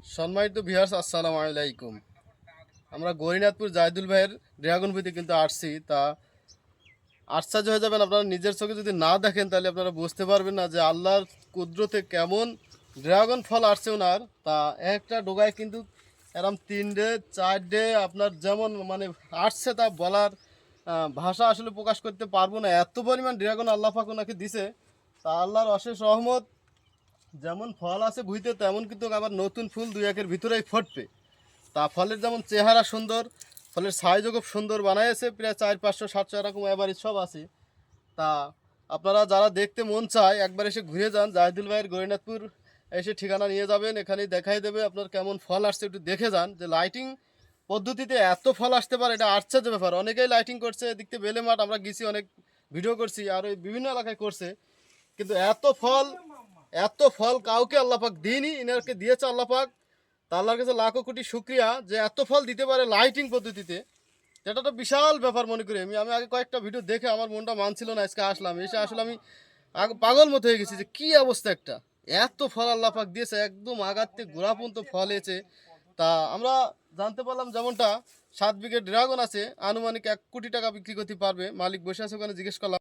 সম্মানিত ভিউয়ার্স, আসসালামু আলাইকুম। আমরা গরিনাথপুর জাহিদুল ভাইয়ের ড্রাগন ভিতে কিন্তু আসছি। তা আশ্চর্য হয়ে যাবেন, আপনারা নিজের চোখে যদি না দেখেন তাহলে আপনারা বুঝতে পারবেন না যে আল্লাহর কুদরতে কেমন ড্রাগন ফল আসছে ওনার। তা একটা ডোগায় কিন্তু এরম 3ডে 4ডে আপনার যেমন মানে আসছে তা বলার ভাষা আসলে প্রকাশ করতে পারবো না, এত পরিমাণ ড্রাগন আল্লাহ পাক ওনাকে দিছে। তা আল্লাহর অশেষ রহমত, যেমন ফল আছে ভুঁইতে তেমন কিন্তু আবার নতুন ফুল দুই একের ভিতরেই ফুটবে। তা ফলের যেমন চেহারা সুন্দর, ফলের সাইজও খুব সুন্দর বানাইছে, প্রায় 400-500-700 এরকম অ্যাভারেজ সব আছে। তা আপনারা যারা দেখতে মন চায় একবার এসে ঘুরে যান জাহিদুল ভাইয়ের গরিনাথপুর, এসে ঠিকানা নিয়ে যাবেন, এখানেই দেখাই দেবে আপনার কেমন ফল আসছে। একটু দেখে যান যে লাইটিং পদ্ধতিতে এত ফল আসতে পারে, এটা আশ্চর্য ব্যাপার। অনেকেই লাইটিং করছে, এদিকতে বেলে মাঠ আমরা গেছি, অনেক ভিডিও করছি, আর ওই বিভিন্ন এলাকায় করছে, কিন্তু এত ফল কাউকে আল্লাপাক দিইনি, ইনারকে দিয়েছে আল্লাপাক। তা আল্লাহর কাছে লাখো কোটি শুক্রিয়া যে এত ফল দিতে পারে লাইটিং পদ্ধতিতে। এটা তো বিশাল ব্যাপার মনে করি আমি। আমি আগে কয়েকটা ভিডিও দেখে আমার মনটা মানছিল না, আজকে আসলাম, এসে আসলে আমি পাগল মতো হয়ে গেছি যে কী অবস্থা একটা। এত ফল আল্লাপাক দিয়েছে, একদম আগাতে গোড়া পর্যন্ত ফল হয়েছে। তা আমরা জানতে পারলাম যেমনটা 7 বিঘে ড্রাগন আছে, আনুমানিক 1 কোটি টাকা বিক্রি করতে পারবে। মালিক বসে আছে ওখানে, জিজ্ঞেস করলাম।